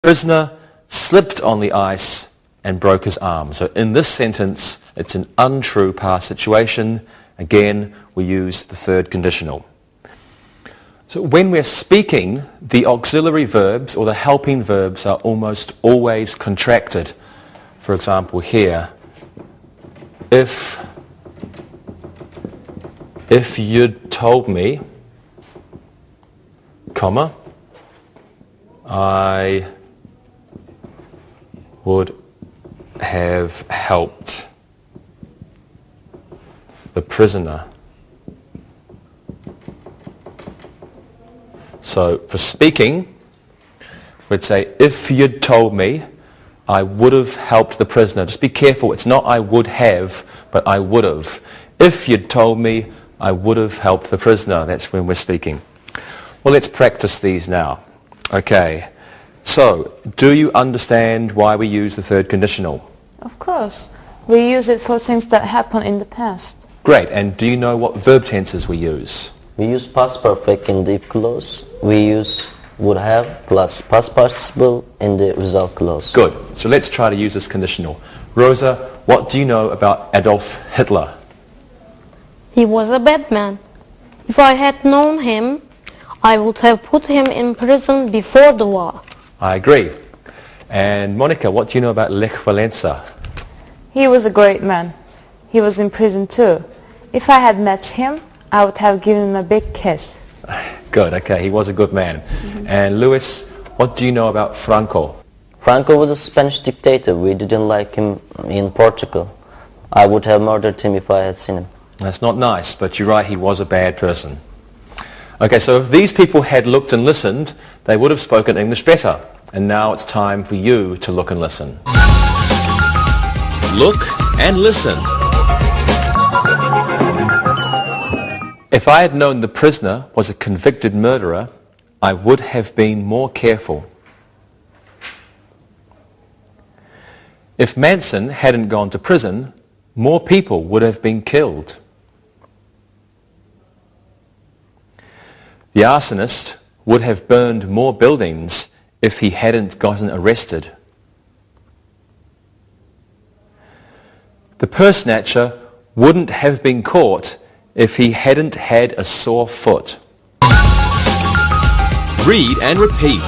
prisoner slipped on the ice and broke his arm. So in this sentence, it's an untrue past situation. Again, we use the third conditional. So when we're speaking, the auxiliary verbs or the helping verbs are almost always contracted. For example, here, if you'd told me, comma, I would have helped the prisoner. So for speaking, we'd say, if you'd told me, I would have helped the prisoner. Just be careful, it's not I would have, but I would have. If you'd told me, I would have helped the prisoner. That's when we're speaking. Well, let's practice these now. Okay, so do you understand why we use the third conditional? Of course. We use it for things that happen in the past. Great, and do you know what verb tenses we use? We use past perfect in the if clause. We use would have plus past participle in the result clause. Good, so let's try to use this conditional. Rosa, what do you know about Adolf Hitler? He was a bad man. If I had known him, I would have put him in prison before the war. I agree. And Monica, what do you know about Lech Walesa? He was a great man. He was in prison too. If I had met him, I would have given him a big kiss. Good, okay, he was a good man. And Luis, what do you know about Franco? Franco was a Spanish dictator. We didn't like him in Portugal. I would have murdered him if I had seen him. That's not nice, but you're right, he was a bad person. Okay, so if these people had looked and listened, they would have spoken English better. And now it's time for you to look and listen. Look and listen. If I had known the prisoner was a convicted murderer, I would have been more careful. If Manson hadn't gone to prison, more people would have been killed. The arsonist would have burned more buildings if he hadn't gotten arrested. The purse snatcher wouldn't have been caught if he hadn't had a sore foot. Read and repeat.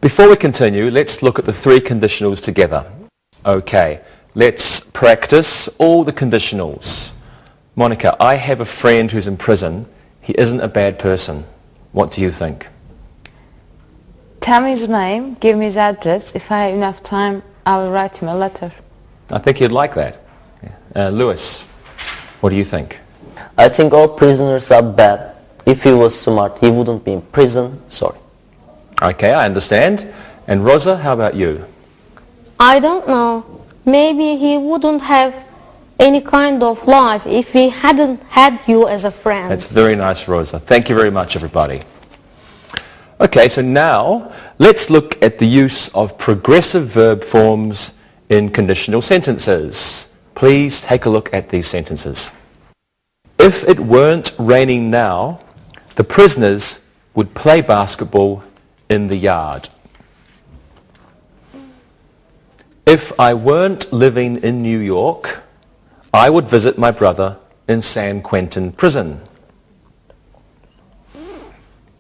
Before we continue, let's look at the three conditionals together. Okay, let's practice all the conditionals. Monica, I have a friend who's in prison. He isn't a bad person. What do you think? Tell me his name, give me his address. If I have enough time, I will write him a letter. I think he'd like that. Lewis, what do you think? I think all prisoners are bad. If he was smart, he wouldn't be in prison. Sorry. Okay, I understand. And Rosa, how about you? I don't know. Maybe he wouldn't have any kind of life if he hadn't had you as a friend. That's very nice, Rosa. Thank you very much, everybody. Okay, so now let's look at the use of progressive verb forms in conditional sentences. Please take a look at these sentences. If it weren't raining now, the prisoners would play basketball in the yard. If I weren't living in New York, I would visit my brother in San Quentin prison.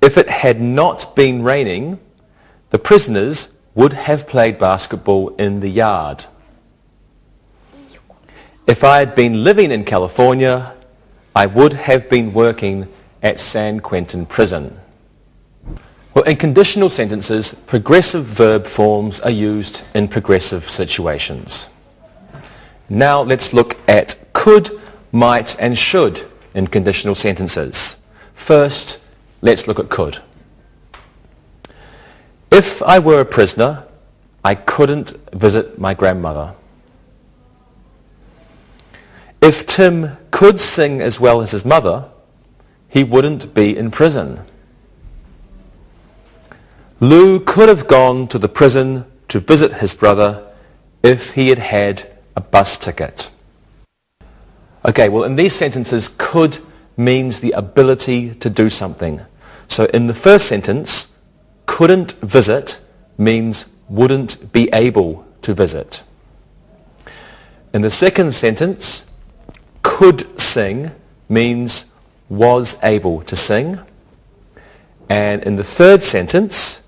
If it had not been raining, the prisoners would have played basketball in the yard. If I had been living in California, I would have been working at San Quentin prison. Well, in conditional sentences, progressive verb forms are used in progressive situations. Now let's look at could, might, and should in conditional sentences. First, let's look at could. If I were a prisoner, I couldn't visit my grandmother. If Tim could sing as well as his mother, he wouldn't be in prison. Lou could have gone to the prison to visit his brother if he had had a bus ticket. Okay, well in these sentences, could means the ability to do something. So in the first sentence, couldn't visit means wouldn't be able to visit. In the second sentence, could sing means was able to sing. And in the third sentence,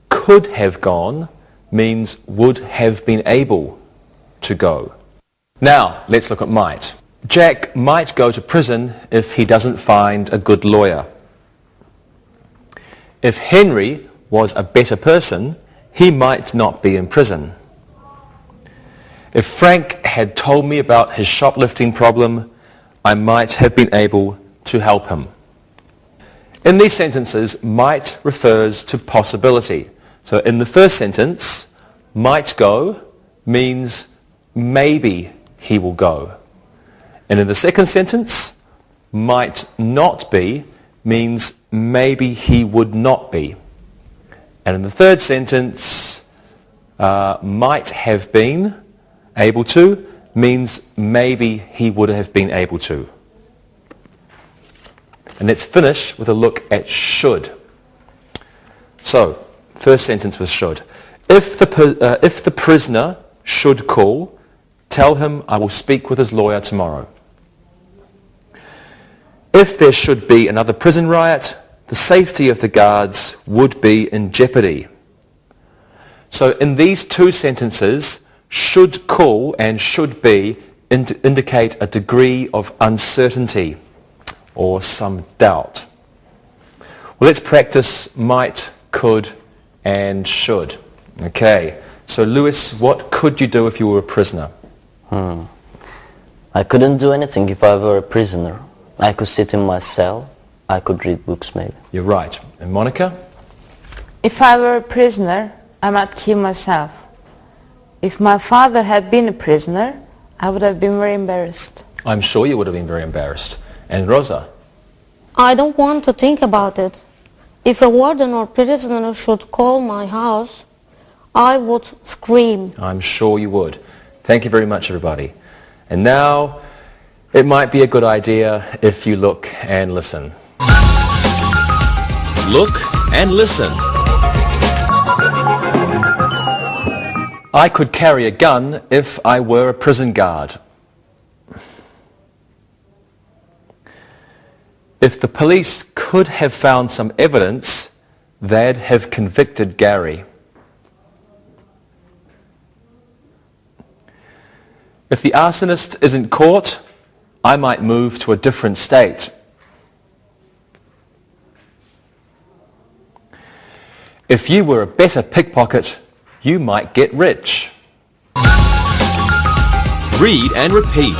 could have gone means would have been able to go. Now, let's look at might. Jack might go to prison if he doesn't find a good lawyer. If Henry was a better person, he might not be in prison. If Frank had told me about his shoplifting problem, I might have been able to help him. In these sentences, might refers to possibility. So in the first sentence, might go means maybe he will go. And in the second sentence, might not be means maybe he would not be. And in the third sentence, might have been able to means maybe he would have been able to. And let's finish with a look at should. So, first sentence was should. If the prisoner should call, tell him I will speak with his lawyer tomorrow. If there should be another prison riot, the safety of the guards would be in jeopardy. So in these two sentences, should call and should be indicate a degree of uncertainty or some doubt. Well, let's practice might, could, and should. Okay, so Lewis, what could you do if you were a prisoner? I couldn't do anything if I were a prisoner. I could sit in my cell. I could read books maybe. You're right. And Monica? If I were a prisoner, I might kill myself. If my father had been a prisoner, I would have been very embarrassed. I'm sure you would have been very embarrassed. And Rosa? I don't want to think about it. If a warden or prisoner should call my house, I would scream. I'm sure you would. Thank you very much, everybody. And now, it might be a good idea if you look and listen. Look and listen. I could carry a gun if I were a prison guard. If the police could have found some evidence, they'd have convicted Gary. If the arsonist isn't caught, I might move to a different state. If you were a better pickpocket, you might get rich. Read and repeat.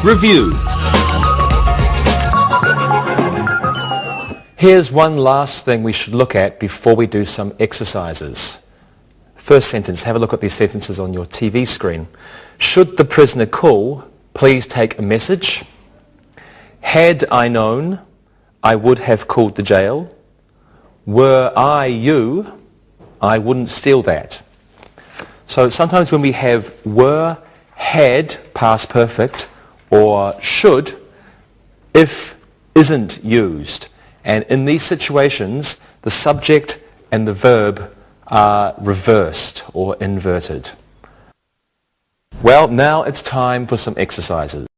Review. Here's one last thing we should look at before we do some exercises. First sentence, have a look at these sentences on your TV screen. Should the prisoner call, please take a message. Had I known, I would have called the jail. Were I you, I wouldn't steal that. So sometimes when we have were, had, past perfect, or should, if isn't used. And in these situations, the subject and the verb are reversed or inverted. Well, now it's time for some exercises.